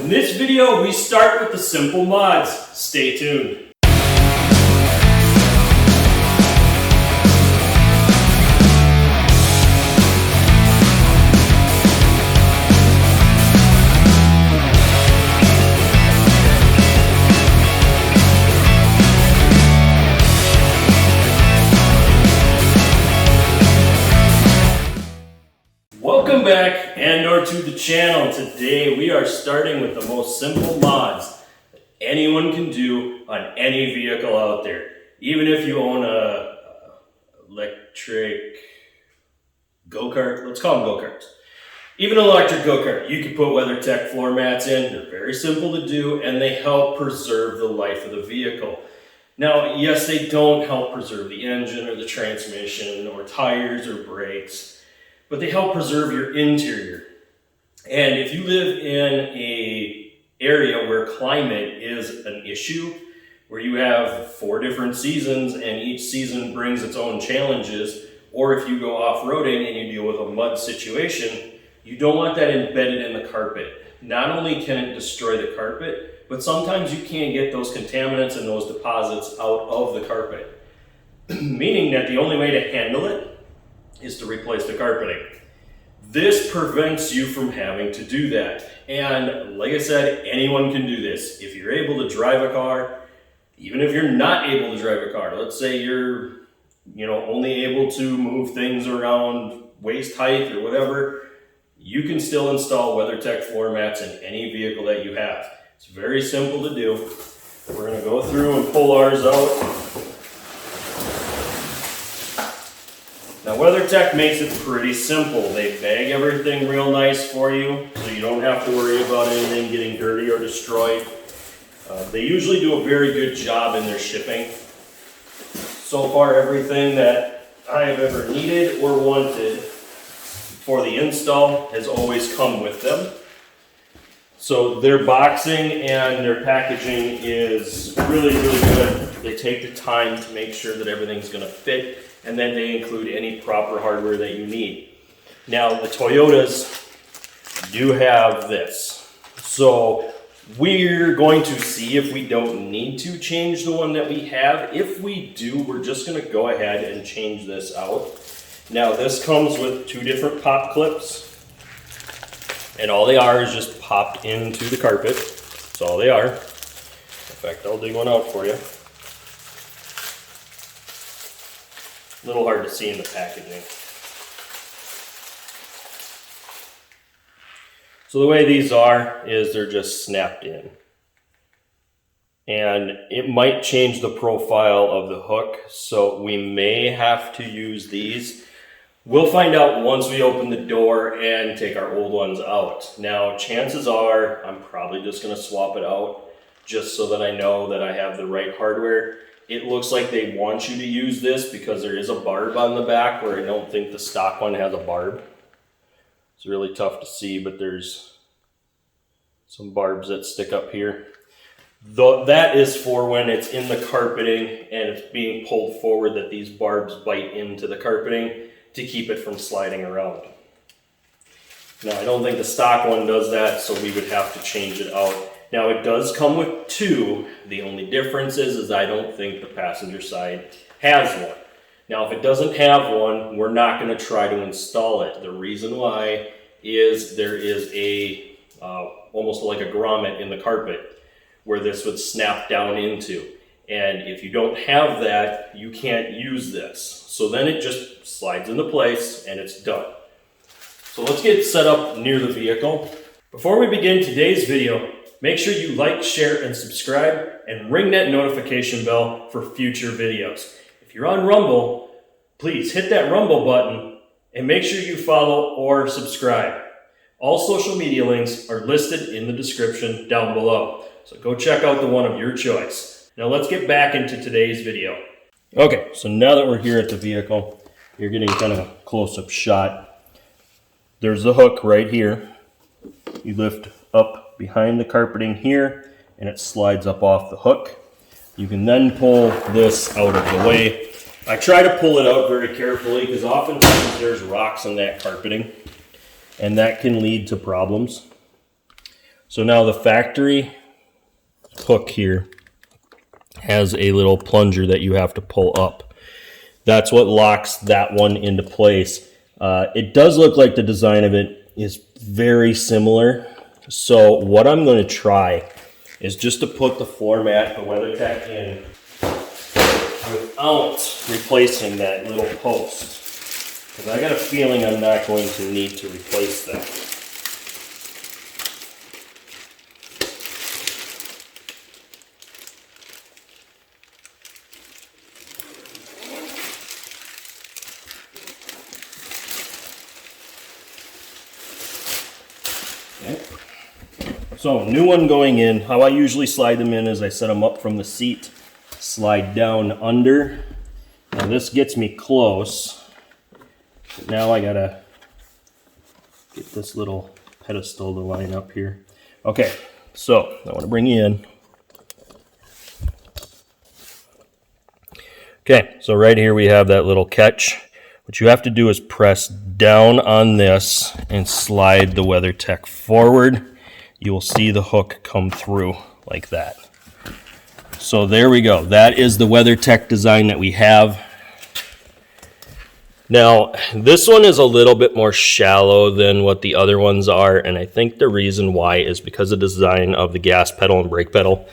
In this video, we start with the simple mods. Stay tuned. Welcome back and/or to the channel. Today we are starting with the most simple mods that anyone can do on any vehicle out there. Even if you own a electric go-kart, let's call them go-karts. Even an electric go-kart, you can put WeatherTech floor mats in. They're very simple to do and they help preserve the life of the vehicle. Now, yes, they don't help preserve the engine or the transmission or tires or brakes, but they help preserve your interior. And if you live in an area where climate is an issue, where you have 4 different seasons and each season brings its own challenges, or if you go off-roading and you deal with a mud situation, you don't want that embedded in the carpet. Not only can it destroy the carpet, but sometimes you can't get those contaminants and those deposits out of the carpet. Meaning that the only way to handle it is to replace the carpeting. This prevents you from having to do that. And like I said, anyone can do this. If you're able to drive a car, even if you're not able to drive a car, let's say you're only able to move things around waist height or whatever, you can still install WeatherTech floor mats in any vehicle that you have. It's very simple to do. We're going to go through and pull ours out. Now WeatherTech makes it pretty simple. They bag everything real nice for you, so you don't have to worry about anything getting dirty or destroyed. They usually do a very good job in their shipping. So far, everything that I have ever needed or wanted for the install has always come with them. So their boxing and their packaging is really, really good. They take the time to make sure that everything's going to fit, and then they include any proper hardware that you need. Now, the Toyotas do have this. So we're going to see if we don't need to change the one that we have. If we do, we're just going to go ahead and change this out. Now, this comes with 2 different pop clips. And all they are is just popped into the carpet. That's all they are. In fact, I'll dig one out for you. A little hard to see in the packaging. So the way these are is they're just snapped in. And it might change the profile of the hook, so we may have to use these. We'll find out once we open the door and take our old ones out. Now, chances are I'm probably just going to swap it out just so that I know that I have the right hardware. It looks like they want you to use this because there is a barb on the back where I don't think the stock one has a barb. It's really tough to see, but there's some barbs that stick up here. That is for when it's in the carpeting and it's being pulled forward that these barbs bite into the carpeting to keep it from sliding around. Now, I don't think the stock one does that, so we would have to change it out. Now, it does come with 2. The only difference is I don't think the passenger side has one. Now, if it doesn't have one, we're not going to try to install it. The reason why is there is a almost like a grommet in the carpet where this would snap down into. And if you don't have that, you can't use this. So then it just slides into place and it's done. So let's get set up near the vehicle. Before we begin today's video, make sure you like, share, and subscribe, and ring that notification bell for future videos. If you're on Rumble, please hit that Rumble button and make sure you follow or subscribe. All social media links are listed in the description down below, so go check out the one of your choice. Now let's get back into today's video. Okay, so now that we're here at the vehicle, you're getting kind of a close-up shot. There's the hook right here. You lift up behind the carpeting here, and it slides up off the hook. You can then pull this out of the way. I try to pull it out very carefully because oftentimes there's rocks in that carpeting, and that can lead to problems. So now the factory hook here has a little plunger that you have to pull up. That's what locks that one into place. It does look like the design of it is very similar. So what I'm going to try is just to put the floor mat, the WeatherTech, in without replacing that little post. Because I got a feeling I'm not going to need to replace that. So, new one going in. How I usually slide them in is I set them up from the seat, slide down under. Now this gets me close. But now I gotta get this little pedestal to line up here. Okay, so I want to bring you in. Okay, so right here we have that little catch. What you have to do is press down on this and slide the WeatherTech forward. You will see the hook come through like that. So there we go. That is the WeatherTech design that we have. Now, this one is a little bit more shallow than what the other ones are, and I think the reason why is because of the design of the gas pedal and brake pedal.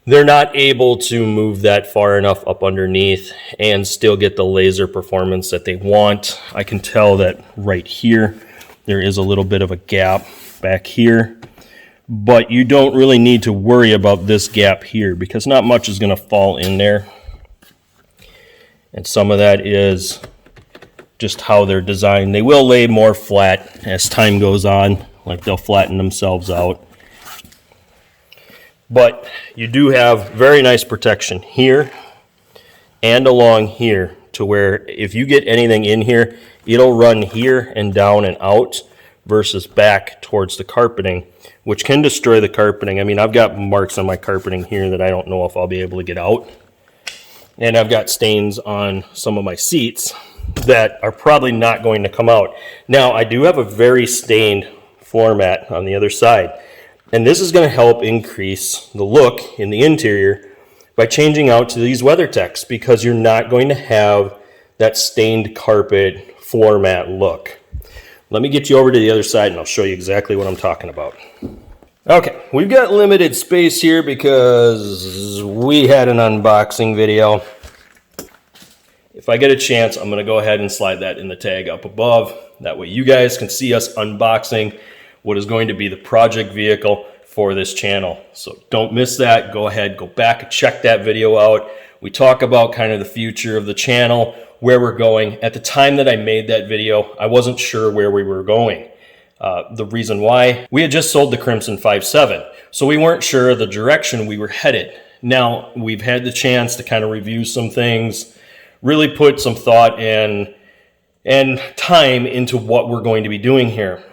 They're not able to move that far enough up underneath and still get the laser performance that they want. I can tell that right here, there is a little bit of a gap back here. But you don't really need to worry about this gap here because not much is going to fall in there. And some of that is just how they're designed. They will lay more flat as time goes on, like they'll flatten themselves out. But you do have very nice protection here and along here to where if you get anything in here, it'll run here and down and out versus back towards the carpeting, which can destroy the carpeting. I mean, I've got marks on my carpeting here that I don't know if I'll be able to get out. And I've got stains on some of my seats that are probably not going to come out. Now, I do have a very stained floor mat on the other side. And this is going to help increase the look in the interior by changing out to these WeatherTechs because you're not going to have that stained carpet floor mat look. Let me get you over to the other side and I'll show you exactly what I'm talking about. Okay, we've got limited space here because we had an unboxing video. If I get a chance, I'm going to go ahead and slide that in the tag up above. That way you guys can see us unboxing what is going to be the project vehicle for this channel. So don't miss that. Go ahead, go back and check that video out. We talk about kind of the future of the channel, where we're going. At the time that I made that video, I wasn't sure where we were going. The reason why, we had just sold the Crimson 5.7, so we weren't sure of the direction we were headed. Now, we've had the chance to kind of review some things, really put some thought and time into what we're going to be doing here.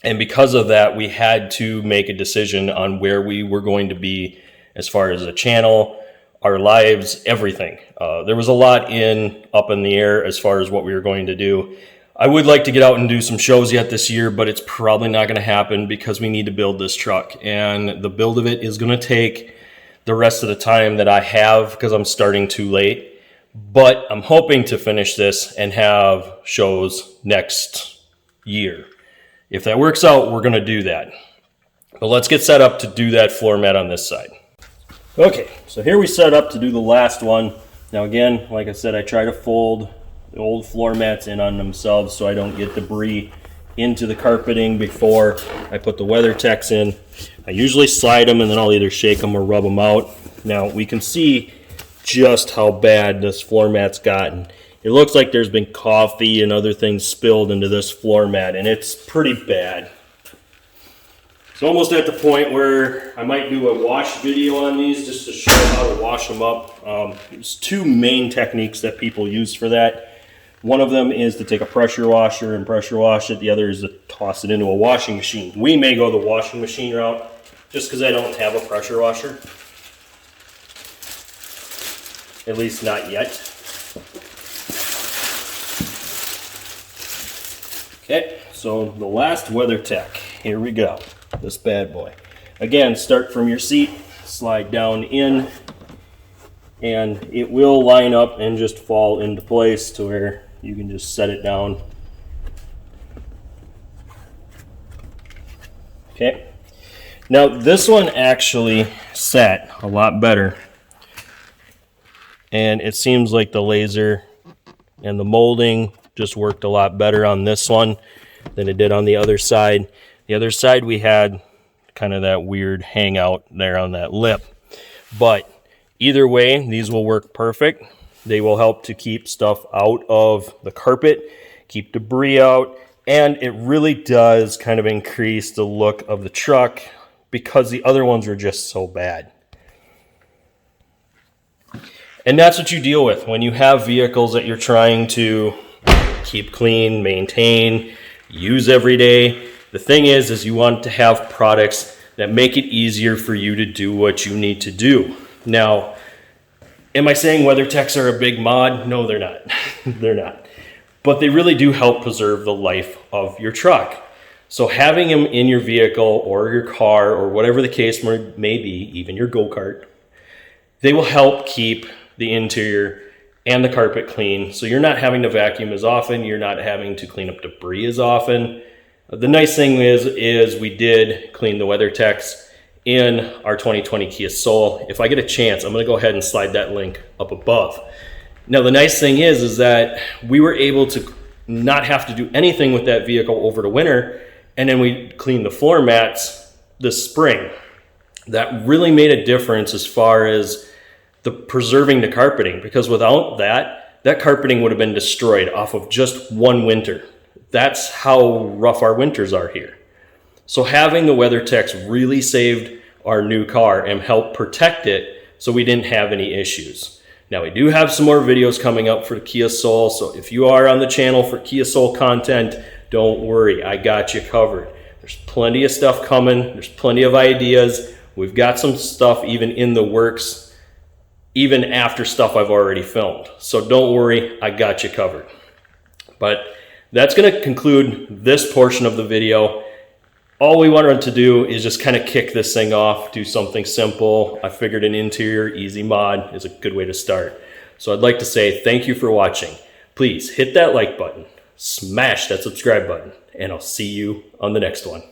And because of that, we had to make a decision on where we were going to be as far as the channel, our lives, everything. There was a lot up in the air as far as what we were going to do. I would like to get out and do some shows yet this year, but it's probably not going to happen because we need to build this truck. And the build of it is going to take the rest of the time that I have because I'm starting too late. But I'm hoping to finish this and have shows next year. If that works out, we're going to do that. But let's get set up to do that floor mat on this side. Okay, so here we set up to do the last one. Now again, like I said, I try to fold the old floor mats in on themselves so I don't get debris into the carpeting before I put the WeatherTechs in. I usually slide them and then I'll either shake them or rub them out. Now we can see just how bad this floor mat's gotten. It looks like there's been coffee and other things spilled into this floor mat, and it's pretty bad. It's almost at the point where I might do a wash video on these just to show how to wash them up. There's two main techniques that people use for that. One of them is to take a pressure washer and pressure wash it. The other is to toss it into a washing machine. We may go the washing machine route just because I don't have a pressure washer. At least not yet. Okay, so the last WeatherTech here we go. This bad boy. Again, start from your seat, slide down in, and it will line up and just fall into place to where you can just set it down. Okay. Now this one actually sat a lot better, and it seems like the laser and the molding just worked a lot better on this one than it did on the other side. The other side we had kind of that weird hangout there on that lip. But either way, these will work perfect. They will help to keep stuff out of the carpet, keep debris out, and it really does kind of increase the look of the truck because the other ones were just so bad. And that's what you deal with when you have vehicles that you're trying to keep clean, maintain, use every day. The thing is you want to have products that make it easier for you to do what you need to do. Now, am I saying WeatherTechs are a big mod? No, they're not. They're not. But they really do help preserve the life of your truck. So having them in your vehicle or your car or whatever the case may be, even your go-kart, they will help keep the interior and the carpet clean. So you're not having to vacuum as often. You're not having to clean up debris as often. The nice thing is we did clean the WeatherTechs in our 2020 Kia Soul. If I get a chance, I'm going to go ahead and slide that link up above. Now, the nice thing is that we were able to not have to do anything with that vehicle over the winter, and then we cleaned the floor mats this spring. That really made a difference as far as the preserving the carpeting, because without that carpeting would have been destroyed off of just one winter. That's how rough our winters are here. So having the WeatherTechs really saved our new car and helped protect it so we didn't have any issues. Now we do have some more videos coming up for the Kia Soul, so if you are on the channel for Kia Soul content, don't worry, I got you covered. There's plenty of stuff coming, there's plenty of ideas. We've got some stuff even in the works, even after stuff I've already filmed. So don't worry, I got you covered. But that's going to conclude this portion of the video. All we wanted to do is just kind of kick this thing off, do something simple. I figured an interior easy mod is a good way to start. So I'd like to say thank you for watching. Please hit that like button, smash that subscribe button, and I'll see you on the next one.